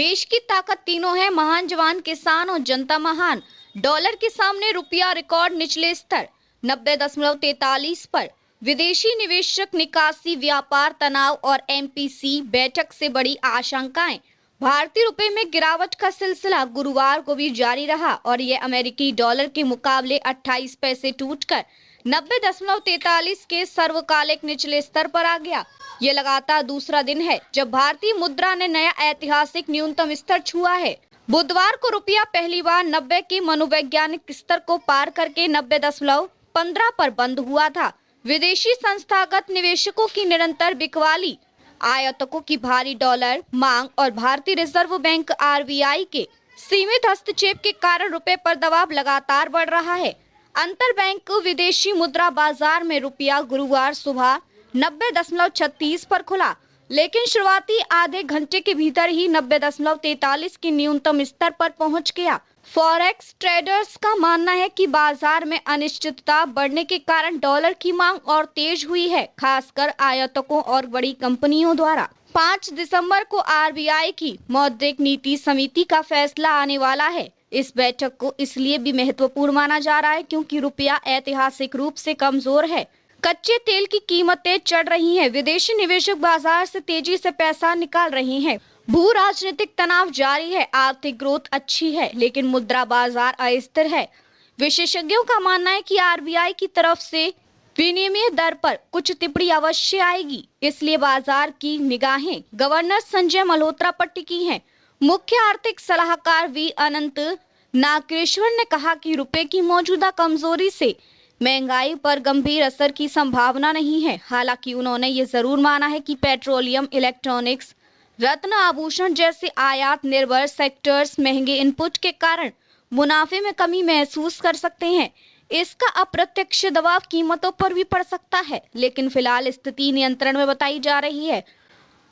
देश की ताकत तीनों है, महान जवान, किसान और जनता महान। डॉलर के सामने रुपया रिकॉर्ड निचले स्तर 90.43 पर। विदेशी निवेशक निकासी, व्यापार तनाव और एमपीसी बैठक से बड़ी आशंकाएं। भारतीय रुपए में गिरावट का सिलसिला गुरुवार को भी जारी रहा और ये अमेरिकी डॉलर के मुकाबले 28 पैसे टूटकर 90.43 के सर्वकालिक निचले स्तर पर आ गया। ये लगातार दूसरा दिन है जब भारतीय मुद्रा ने नया ऐतिहासिक न्यूनतम स्तर छुआ है। बुधवार को रुपया पहली बार 90 के मनोवैज्ञानिक स्तर को पार करके 90.15 पर बंद हुआ था। विदेशी संस्थागत निवेशकों की निरंतर बिकवाली, आयातकों की भारी डॉलर मांग और भारतीय रिजर्व बैंक आरबीआई के सीमित हस्तक्षेप के कारण रुपए पर दबाव लगातार बढ़ रहा है। अंतरबैंक विदेशी मुद्रा बाजार में रुपया गुरुवार सुबह 90.36 पर खुला, लेकिन शुरुआती आधे घंटे के भीतर ही 90.43 के न्यूनतम स्तर पर पहुंच गया। फॉरेक्स ट्रेडर्स का मानना है कि बाजार में अनिश्चितता बढ़ने के कारण डॉलर की मांग और तेज हुई है, खासकर आयातकों और बड़ी कंपनियों द्वारा। 5 दिसंबर को आरबीआई की मौद्रिक नीति समिति का फैसला आने वाला है। इस बैठक को इसलिए भी महत्वपूर्ण माना जा रहा है क्योंकि रुपया ऐतिहासिक रूप से कमजोर है। कच्चे तेल की कीमतें चढ़ रही हैं, विदेशी निवेशक बाजार से तेजी से पैसा निकाल रहे हैं, भू राजनीतिक तनाव जारी है, आर्थिक ग्रोथ अच्छी है लेकिन मुद्रा बाजार अस्थिर है। विशेषज्ञों का मानना है कि आरबीआई की तरफ से विनिमय दर पर कुछ टिप्पणी अवश्य आएगी, इसलिए बाजार की निगाहें गवर्नर संजय मल्होत्रा पर टिकी हैं। मुख्य आर्थिक सलाहकार वी अनंत नागेश्वर ने कहा कि रुपए की मौजूदा कमजोरी से महंगाई पर गंभीर असर की संभावना नहीं है। हालांकि उन्होंने ये जरूर माना है कि पेट्रोलियम, इलेक्ट्रॉनिक्स, रत्न आभूषण जैसे आयात निर्भर सेक्टर्स महंगे इनपुट के कारण मुनाफे में कमी महसूस कर सकते हैं। इसका अप्रत्यक्ष दबाव कीमतों पर भी पड़ सकता है, लेकिन फिलहाल स्थिति नियंत्रण में बताई जा रही है।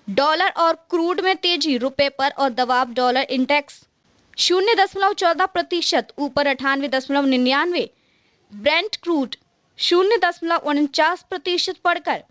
डॉलर और क्रूड में तेजी, रुपए पर और दबाव। डॉलर इंडेक्स 0.14% ऊपर 98.99। ब्रेंट क्रूड 0.49% बढ़कर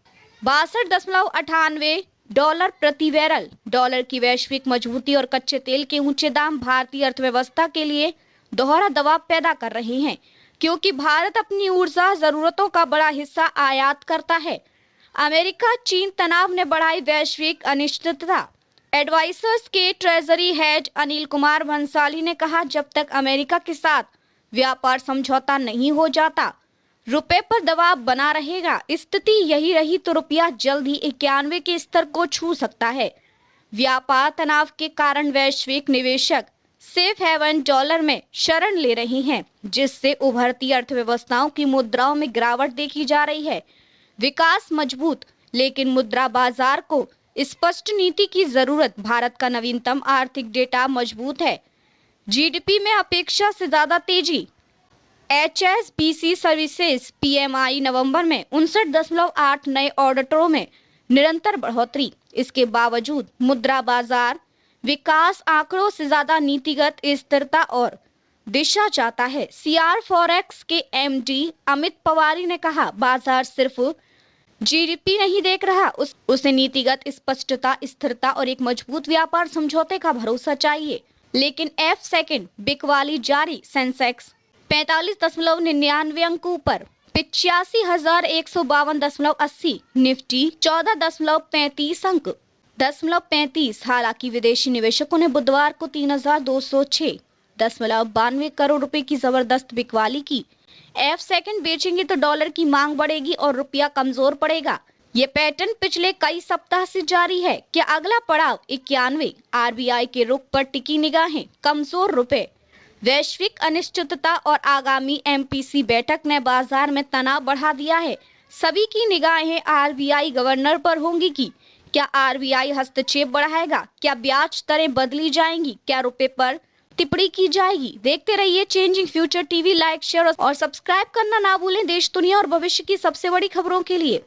62.98 डॉलर प्रति बैरल। डॉलर की वैश्विक मजबूती और कच्चे तेल के ऊंचे दाम भारतीय अर्थव्यवस्था के लिए दोहरा दबाव पैदा कर रहे हैं, क्योंकि भारत अपनी ऊर्जा जरूरतों का बड़ा हिस्सा आयात करता है। अमेरिका चीन तनाव ने बढ़ाई वैश्विक अनिश्चितता। एडवाइजर्स के ट्रेजरी हेड अनिल कुमार भंसाली ने कहा, जब तक अमेरिका के साथ व्यापार समझौता नहीं हो जाता, रुपए पर दबाव बना रहेगा। स्थिति यही रही तो रुपया जल्द ही 91 के स्तर को छू सकता है। व्यापार तनाव के कारण वैश्विक निवेशक सेफ हेवन डॉलर में शरण ले रहे हैं, जिससे उभरती अर्थव्यवस्थाओं की मुद्राओं में गिरावट देखी जा रही है। विकास मजबूत, लेकिन मुद्रा बाजार को स्पष्ट नीति की जरूरत। भारत का नवीनतम आर्थिक डेटा मजबूत है, जीडीपी में अपेक्षा से ज्यादा तेजी। एचएसबीसी सर्विसेज पीएमआई नवंबर में 59.8 नए ऑर्डरों में निरंतर बढ़ोतरी। इसके बावजूद मुद्रा बाजार विकास आंकड़ों से ज्यादा नीतिगत स्थिरता और दिशा चाहता है। सीआर फॉरेक्स के एमडी अमित पवारी ने कहा, बाजार सिर्फ जीडीपी नहीं देख रहा, उसे नीतिगत स्पष्टता, स्थिरता और एक मजबूत व्यापार समझौते का भरोसा चाहिए। लेकिन एफ सेकंड बिकवाली जारी। सेंसेक्स 45.99 अंक ऊपर 85,152.80। निफ्टी 14.35 अंक 0.35। हालांकि विदेशी निवेशकों ने बुधवार को 3,206.92 करोड़ रुपए की जबरदस्त बिकवाली की। एफ सेकंड बेचेंगे तो डॉलर की मांग बढ़ेगी और रुपया कमजोर पड़ेगा। ये पैटर्न पिछले कई सप्ताह से जारी है। क्या अगला पड़ाव 91? आरबीआई के रुख पर टिकी निगाहें। कमजोर रुपए, वैश्विक अनिश्चितता और आगामी एमपीसी बैठक ने बाजार में तनाव बढ़ा दिया है। सभी की निगाहें आरबीआई गवर्नर पर होंगी कि क्या आरबीआई हस्तक्षेप बढ़ाएगा, क्या ब्याज दरें बदली जाएंगी, क्या रुपए पर टिप्पणी की जाएगी। देखते रहिए changing future TV. Like, share और सब्सक्राइब करना ना भूलें। देश, दुनिया और भविष्य की सबसे बड़ी खबरों के लिए।